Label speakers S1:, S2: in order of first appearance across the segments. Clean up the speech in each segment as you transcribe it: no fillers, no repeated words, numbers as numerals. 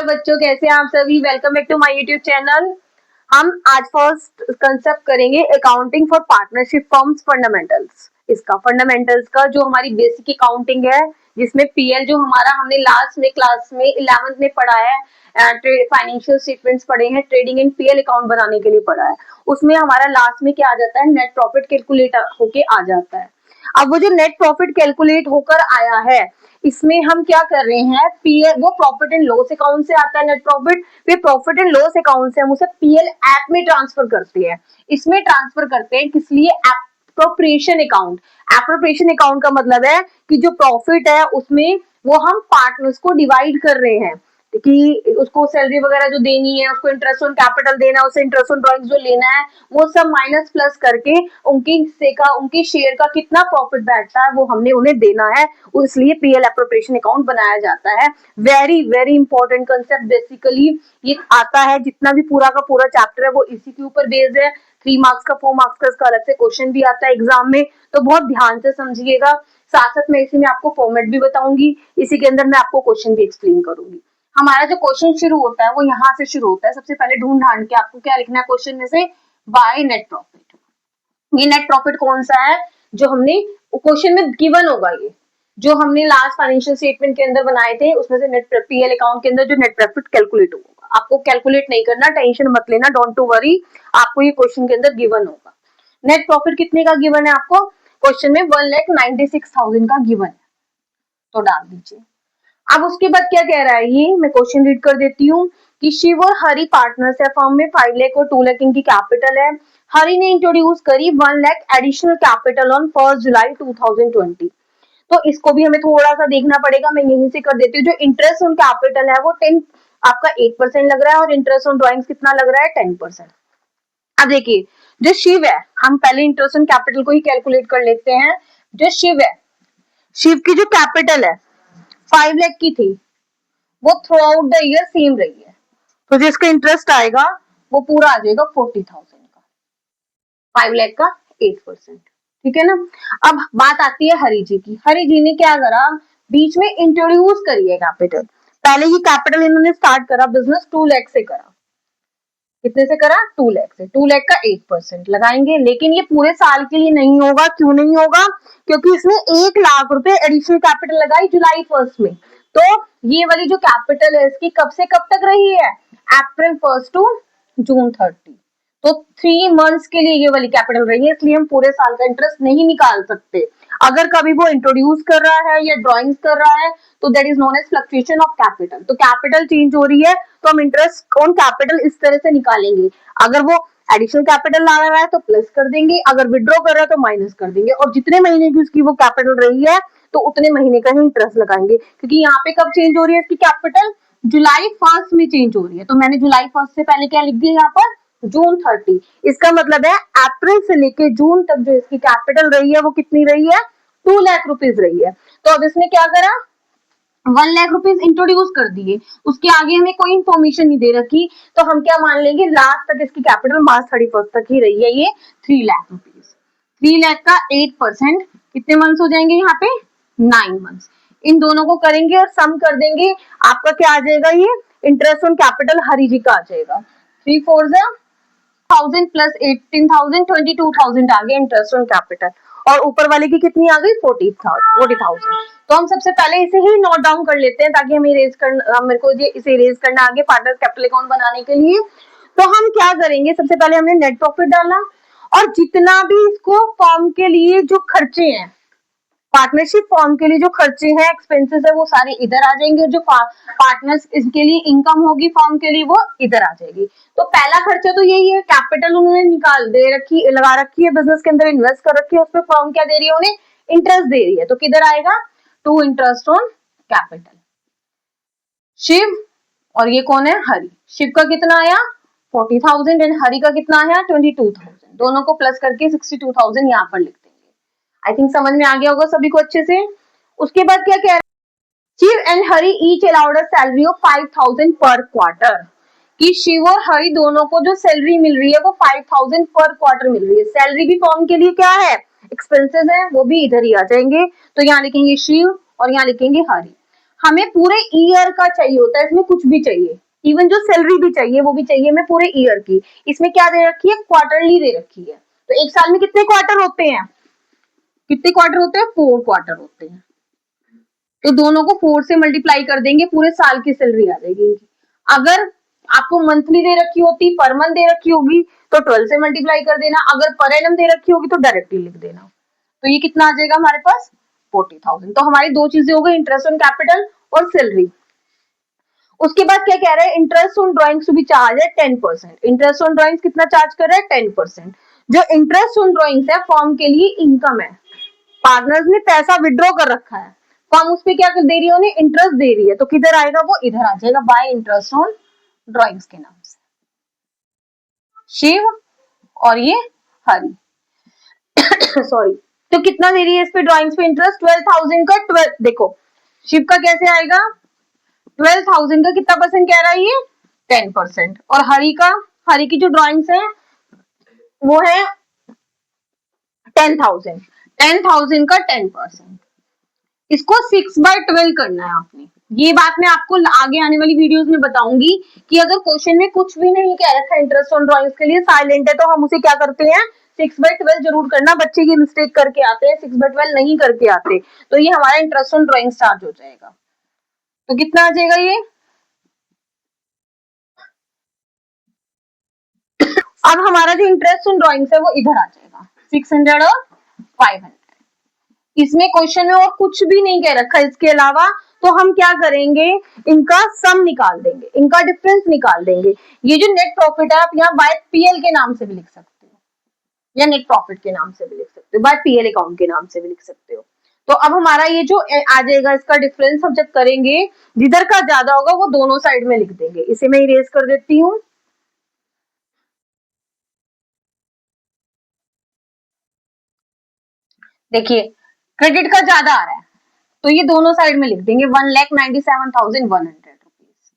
S1: बच्चों, कैसे हैं आप सभी। Welcome back to my YouTube channel. हम आज फर्स्ट कंसेप्ट करेंगे accounting for partnership firms fundamentals. इसका फंडामेंटल्स का जो हमारी बेसिक अकाउंटिंग है, जिसमें पीएल जो हमारा हमने लास्ट में क्लास में 11th में पढ़ा है, फाइनेंशियल स्टेटमेंट्स पढ़े हैं, ट्रेडिंग एंड पीएल अकाउंट बनाने के लिए पढ़ा है। उसमें हमारा लास्ट में क्या आ जाता है, नेट प्रॉफिट कैलकुलेट होके आ जाता है। अब वो जो नेट प्रॉफिट कैलकुलेट होकर आया है, इसमें हम क्या कर रहे हैं, पीएल वो प्रॉफिट एंड लॉस अकाउंट से आता है नेट प्रॉफिट, फिर प्रॉफिट एंड लॉस अकाउंट से हम उसे पीएल ऐप में ट्रांसफर करते हैं। इसमें ट्रांसफर करते हैं किस लिए, एप्रोप्रिएशन अकाउंट। एप्रोप्रिएशन अकाउंट का मतलब है कि जो प्रॉफिट है उसमें वो हम पार्टनर्स को डिवाइड कर रहे हैं कि उसको सैलरी वगैरह जो देनी है, उसको इंटरेस्ट ऑन कैपिटल देना है, उसे इंटरेस्ट ऑन ड्राइंग्स जो लेना है, वो सब माइनस प्लस करके उनके हिस्से का, उनके शेयर का कितना प्रॉफिट बैठता है वो हमने उन्हें देना है। इसलिए पीएल एप्रोप्रिएशन अकाउंट बनाया जाता है। Very very important concept. Basically ये आता है, जितना भी पूरा का पूरा चैप्टर है वो इसी के ऊपर बेस्ड है। 3 मार्क्स का 4 मार्क्स का इसका अलग से क्वेश्चन भी आता है एग्जाम में, तो बहुत ध्यान से समझिएगा। साथ साथ मैं इसी में आपको फॉर्मेट भी बताऊंगी, इसी के अंदर मैं आपको क्वेश्चन भी एक्सप्लेन करूंगी। हमारा जो क्वेश्चन शुरू होता है वो यहाँ से शुरू होता है। सबसे पहले ढूंढ ढांड के आपको क्या लिखना है क्वेश्चन में से, बाय नेट प्रॉफिट। ये नेट प्रॉफिट कौन सा है जो हमने क्वेश्चन में गिवन होगा, ये जो हमने लास्ट फाइनेंशियल स्टेटमेंट के अंदर बनाए थे, उसमें से नेट पीएल अकाउंट के अंदर जो नेट प्रॉफिट कैलकुलेट होगा। आपको कैलकुलेट नहीं करना, टेंशन मत लेना, डोंट टू वरी, आपको ये क्वेश्चन के अंदर गिवन होगा। नेट प्रॉफिट कितने का गिवन है आपको क्वेश्चन में, 1,96,000 का गिवन है, तो डाल दीजिए। अब उसके बाद क्या कह रहा है, ये मैं क्वेश्चन रीड कर देती हूँ कि शिव और हरि पार्टनर्स है, फर्म में 5 लाख और 2 लाख इनकी कैपिटल है। हरि ने इंट्रोड्यूस करी 1 लाख एडिशनल कैपिटल ऑन 1 जुलाई 2020। तो इसको भी हमें थोड़ा सा देखना पड़ेगा, मैं यहीं से कर देती हूँ। जो इंटरेस्ट ऑन कैपिटल है वो 10 आपका 8% लग रहा है, और इंटरेस्ट ऑन ड्रॉइंग्स कितना लग रहा है, 10%। अब देखिए, जो शिव है, हम पहले इंटरेस्ट ऑन कैपिटल को ही कैलकुलेट कर लेते हैं। जो शिव है, शिव की जो कैपिटल है 5 लाख की थी, वो through out the year same रही है, तो जिसका इंटरेस्ट आएगा वो पूरा आ जाएगा 40,000 का, 5 लाख का 8%। ठीक है ना। अब बात आती है हरि जी की। हरि जी ने क्या करा, बीच में इंट्रोड्यूस करी है कैपिटल। पहले ही कैपिटल इन्होंने स्टार्ट करा, बिजनेस 2 लाख से करा। कितने से करा, 2 लाख से। 2 लाख का 8% लगाएंगे, लेकिन ये पूरे साल के लिए नहीं होगा। क्यों नहीं होगा, क्योंकि इसने 1 लाख रुपए एडिशनल कैपिटल लगाई जुलाई 1 में। तो ये वाली जो कैपिटल है इसकी कब से कब तक रही है, अप्रैल 1 टू जून 30। तो 3 मंथ्स के लिए ये वाली कैपिटल रही है, इसलिए हम पूरे साल का इंटरेस्ट नहीं निकाल सकते। अगर कभी वो इंट्रोड्यूस कर रहा है या ड्रॉइंग्स कर रहा है तो that is known as fluctuation of capital. तो कैपिटल चेंज हो रही है तो हम इंटरेस्ट ऑन कैपिटल इस तरह से निकालेंगे। अगर वो एडिशनल कैपिटल ला रहा है तो प्लस कर देंगे, अगर विड्रॉ कर रहा है तो माइनस कर देंगे, और जितने महीने की उसकी वो कैपिटल रही है तो उतने महीने का ही इंटरेस्ट लगाएंगे। क्योंकि यहाँ पे कब चेंज हो रही है इसकी कैपिटल, जुलाई 1 में चेंज हो रही है। तो मैंने जुलाई 1 से पहले क्या लिख दिया यहाँ पर, जून 30। इसका मतलब है अप्रैल से लेके जून तक जो इसकी कैपिटल रही है वो कितनी रही है, 2 लाख रुपीज रही है। तो अब इसने क्या करा, 1 लाख रुपीज इंट्रोड्यूस कर दिए, उसके आगे हमें कोई इंफॉर्मेशन नहीं दे रखी, तो हम क्या मान लेंगे, लास्ट तक इसकी कैपिटल मार्च 31 तक ही रही है, ये 3 लाख रुपीज। 3 लाख का 8% कितने मंथ्स हो जाएंगे यहाँ पे, 9 मंथ्स। इन दोनों को करेंगे और सम कर देंगे, आपका क्या आ जाएगा, ये interest on capital Hari ji का आ जाएगा। 3 4 1000 प्लस 18,000 22,000 आ गया इंटरेस्ट ऑन कैपिटल, और ऊपर वाले की कितनी आ गई, 40,000। तो हम सबसे पहले इसे ही नोट डाउन कर लेते हैं ताकि हमें इरेज करना, मेरे को ये इसे इरेज करना आगे पार्टनर कैपिटल अकाउंट बनाने के लिए। तो हम क्या करेंगे, सबसे पहले हमने नेट प्रॉफिट डाला, और जितना भी इसको फॉर्म के लिए जो खर्चे हैं, पार्टनरशिप फॉर्म के लिए जो खर्चे हैं, एक्सपेंसेस है, वो सारे इधर आ जाएंगे। जो पार्टनर्स इसके लिए इनकम होगी फॉर्म के लिए वो इधर आ जाएगी। तो पहला खर्चा तो यही है, कैपिटल उन्होंने निकाल दे रखी, लगा रखी है, बिजनेस के अंदर इन्वेस्ट कर रखी है, उस पर फॉर्म क्या दे रही है, उन्हें इंटरेस्ट दे रही है। तो किधर आएगा, to interest on capital. Shiv और ये कौन है, हरि। शिव का कितना आया 40,000 एंड हरि का कितना आया 22,000। दोनों को प्लस करके 62,000 यहाँ पर लिख देंगे। आई थिंक समझ में आ गया होगा सभी को अच्छे से। उसके बाद क्या कह रहा है, Shiv and Hari each allowed a salary of 5,000 per quarter. कि शिव और हरि दोनों को जो सैलरी मिल रही है वो 5,000 पर क्वार्टर मिल रही है। सैलरी भी फॉर्म के लिए क्या है, एक्सपेंसेस है, वो भी इधर ही आ जाएंगे। तो यहाँ लिखेंगे शिव और यहाँ लिखेंगे हरि। हमें पूरे ईयर का चाहिए होता है, इसमें कुछ भी चाहिए, इवन जो सैलरी भी चाहिए वो भी चाहिए हमें पूरे ईयर की। इसमें क्या दे रखी है, क्वार्टरली दे रखी है। तो एक साल में कितने क्वार्टर होते हैं, कितने क्वार्टर होते हैं, 4 क्वार्टर होते हैं। तो दोनों को 4 से मल्टीप्लाई कर देंगे, पूरे साल की सैलरी आ जाएगी। अगर आपको मंथली दे रखी होती, पर मंथ दे रखी होगी तो 12 से मल्टीप्लाई कर देना, अगर पर एनम दे रखी होगी तो डायरेक्टली लिख देना। तो ये कितना आ जाएगा हमारे पास, 40,000। तो हमारी दो चीजें हो गई, इंटरेस्ट ऑन कैपिटल और सैलरी। उसके बाद क्या कह रहा है, interest on drawings to be charge है 10%। इंटरेस्ट ऑन ड्राइंग्स कितना चार्ज कर रहा है, 10%। जो इंटरेस्ट ऑन ड्राइंग्स है फॉर्म के लिए इनकम है, पार्टनर्स ने पैसा विड्रॉ कर रखा है, फॉर्म उस पर क्या दे रही है, उन्हें इंटरेस्ट दे रही है, तो किधर आएगा, वो इधर आ जाएगा, बाय इंटरेस्ट ऑन ड्राइंग्स के नाम से। शिव और ये हरी सॉरी। तो कितना दे रही है इस पे ड्राइंग्स पे इंटरेस्ट, 12,000 का 12। देखो शिव का कैसे आएगा, 12,000 का कितना परसेंट कह रहा है ये, 10%। और हरी का, हरी की जो ड्राइंग्स है वो है 10,000, 10,000 का 10%। इसको 6/12 करना है आपने। ये बात मैं आपको आगे आने वाली वीडियोस में बताऊंगी कि अगर क्वेश्चन में कुछ भी नहीं कह रखा इंटरेस्ट ऑन ड्राइंग्स के लिए, साइलेंट है, तो हम उसे क्या करते हैं, 6/12 जरूर करना। बच्चे की मिस्टेक करके आते हैं, 6/12 नहीं करके आते, तो ये हमारा इंटरेस्ट ऑन ड्राइंग्स चार्ज हो जाएगा। तो कितना आ जाएगा ये, अब हमारा जो इंटरेस्ट ऑन ड्राइंग्स है वो इधर आ जाएगा, 600 और 500। इसमें क्वेश्चन में और कुछ भी नहीं कह रखा इसके अलावा, तो हम क्या करेंगे, इनका सम निकाल देंगे, इनका डिफरेंस निकाल देंगे। ये जो नेट प्रॉफिट है आप यहाँ बाय पीएल के नाम से भी लिख सकते हो, या नेट प्रॉफिट के नाम से भी लिख सकते हो, बाय पीएल अकाउंट के नाम से भी लिख सकते हो। तो अब हमारा ये जो आ जाएगा, इसका डिफरेंस हम जब करेंगे, जिधर का ज्यादा होगा वो दोनों साइड में लिख देंगे। इसे मैं इरेज कर देती हूँ। देखिए क्रेडिट का ज्यादा आ रहा है, तो ये दोनों साइड में लिख देंगे, 1,97,100 रुपीज।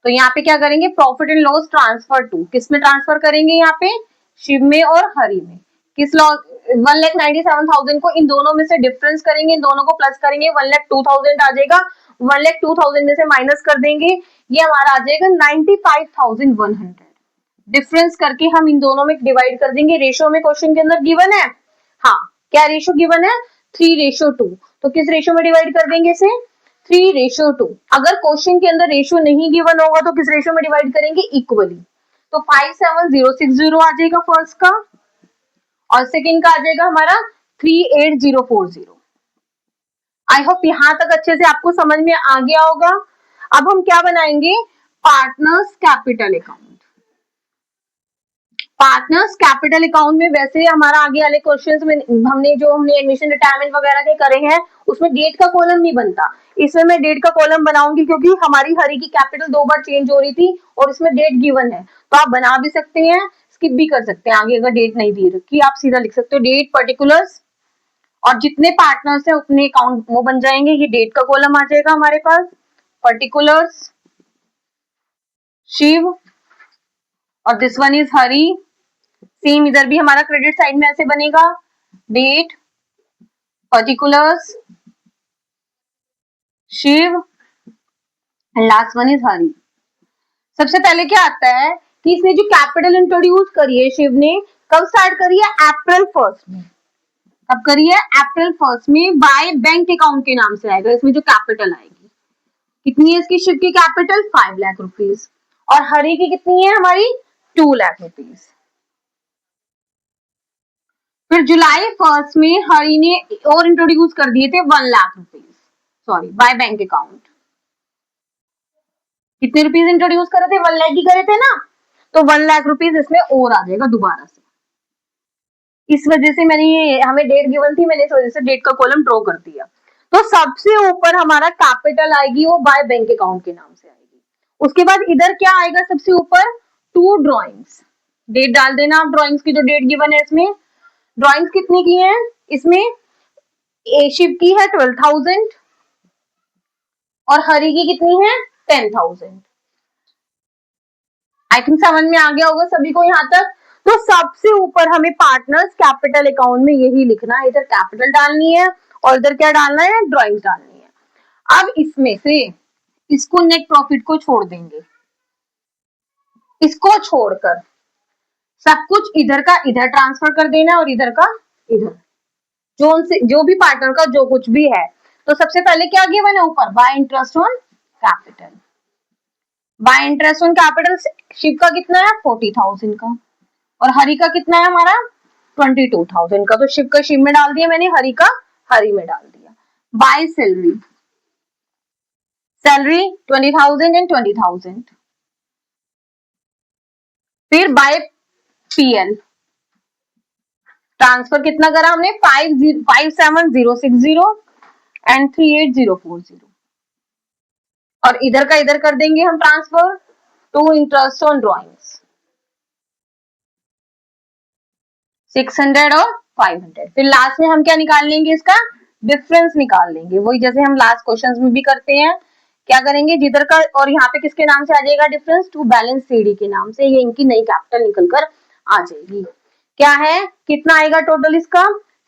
S1: तो यहाँ पे क्या करेंगे, profit and loss transfer to, किस में ट्रांसफर करेंगे, यहाँ पे शिव में और हरि में। किस लॉस, 1,97,000 को इन दोनों में से डिफरेंस करेंगे, इन दोनों को प्लस करेंगे, 1,02,000 आ जाएगा। 1,02,000 में से माइनस कर देंगे, ये हमारा आ जाएगा 95,100। डिफरेंस करके हम इन दोनों में डिवाइड कर देंगे। रेशो में क्वेश्चन के अंदर गिवन है, हाँ क्या रेशो गिवन है, 3:2। तो किस रेशो में डिवाइड कर देंगे इसे, 3:2। अगर क्वेश्चन के अंदर रेशो नहीं गिवन होगा तो किस रेशो में डिवाइड करेंगे, इक्वली। तो 57060 आ जाएगा फर्स्ट का, और सेकेंड का आ जाएगा हमारा 38040। आई होप यहां तक अच्छे से आपको समझ में आ गया होगा। अब हम क्या बनाएंगे, partners capital account. Partners capital account में वैसे हमारा आगे वाले क्वेश्चंस में हमने एडमिशन रिटायरमेंट वगैरह के करे हैं, उसमें डेट का कॉलम नहीं बनता। इसमें मैं डेट का कॉलम बनाऊंगी, क्योंकि हमारी हरी की कैपिटल 2 बार चेंज हो रही थी और इसमें डेट गिवन है। तो आप बना भी सकते हैं, स्किप भी कर सकते हैं, आगे अगर डेट नहीं दी रखी आप सीधा लिख सकते हो डेट पर्टिकुलर्स, और जितने पार्टनर्स है उतने अकाउंट वो बन जाएंगे। ये डेट का कॉलम आ जाएगा हमारे पास, पर्टिकुलर्स शिव, और this one is Hari. Same इधर भी हमारा क्रेडिट साइड में ऐसे बनेगा, date particulars Shiv, last one is Hari. सबसे पहले क्या आता है कि इसने जो कैपिटल इंट्रोड्यूस करी है शिव ने, कब स्टार्ट करी है, अप्रैल 1 में। कब करी है, अप्रैल 1 में, बाय बैंक अकाउंट के नाम से आएगा। इसमें जो कैपिटल आएगी, कितनी है इसकी शिव की कैपिटल, 5 लाख रुपीज, और हरी की कितनी है हमारी, 2 लाख रुपीज। फिर जुलाई 1 में हरी ने और इंट्रोड्यूस कर दिए थे 1 lakh rupees, sorry by bank account. कितने रुपीज इंट्रोड्यूस करे थे, 1 लाख ही करे थे ना, तो 1 लाख रुपीज इसमें और आ जाएगा दोबारा से। इस वजह से मैंने ये, हमें डेट गिवन थी, मैंने इस वजह से डेट का कॉलम ड्रॉ कर दिया। तो सबसे ऊपर हमारा कैपिटल आएगी, वो बाय बैंक अकाउंट के नाम से आएगी। उसके बाद इधर क्या आएगा सबसे ऊपर, 2 ड्रॉइंग्स, डेट डाल देना आप, ड्रॉइंग्स की जो डेट गिवन है इसमें। ड्रॉइंग्स कितने की है इसमें, ए शिव की है 12,000 और हरी की कितनी है 10,000। आई थिंक समझ में आ गया होगा सभी को यहाँ तक। तो सबसे ऊपर हमें पार्टनर्स कैपिटल अकाउंट में यही लिखना है, इधर कैपिटल डालनी है और इधर क्या डालना है, ड्रॉइंग्स डालनी है। अब इसमें से इसको नेट प्रॉफिट को छोड़ देंगे, इसको छोड़कर सब कुछ इधर का इधर ट्रांसफर कर देना और इधर का इधर, जो भी पार्टनर का जो कुछ भी है। तो सबसे पहले क्या गिवन है ऊपर, by interest on capital. By interest on capital Shiv का कितना है 40,000 का, और हरि का कितना है हमारा 22,000 का। तो शिव का शिव में डाल दिया मैंने, हरि का हरि में डाल दिया। By salary, salary 20,000 and 20,000। फिर बाय पीएल, ट्रांसफर कितना करा हमने 57060 एंड 38040, और इधर का इधर कर देंगे हम transfer to interest on drawings 600 और 500। फिर लास्ट में हम क्या निकाल लेंगे, इसका डिफरेंस निकाल लेंगे, वही जैसे हम लास्ट क्वेश्चंस में भी करते हैं। क्या करेंगे, जिधर का और यहाँ पे किसके नाम से आ जाएगा डिफरेंस, टू बैलेंस सीडी के नाम से, ये इनकी नई कैपिटल निकल कर आ जाएगी। क्या है, कितना आएगा टोटल इसका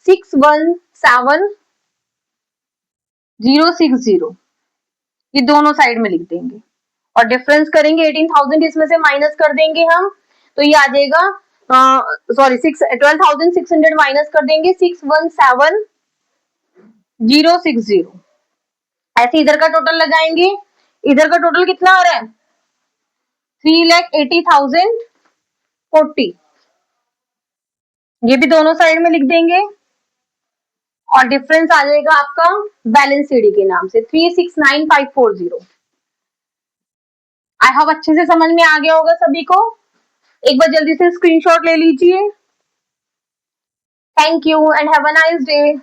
S1: 617060, ये दोनों साइड में लिख देंगे और डिफरेंस करेंगे 18,000, इसमें से माइनस कर देंगे हम, तो ये आ जाएगा सॉरी 12,600 माइनस कर देंगे 617060। ऐसे इधर का टोटल लगाएंगे, इधर का टोटल कितना आ रहा है 3,80,040, ये भी दोनों साइड में लिख देंगे और डिफरेंस आ जाएगा आपका बैलेंस सीडी के नाम से 369,540। आई होप अच्छे से समझ में आ गया होगा सभी को। एक बार जल्दी से स्क्रीनशॉट ले लीजिए। Thank you and have a nice day.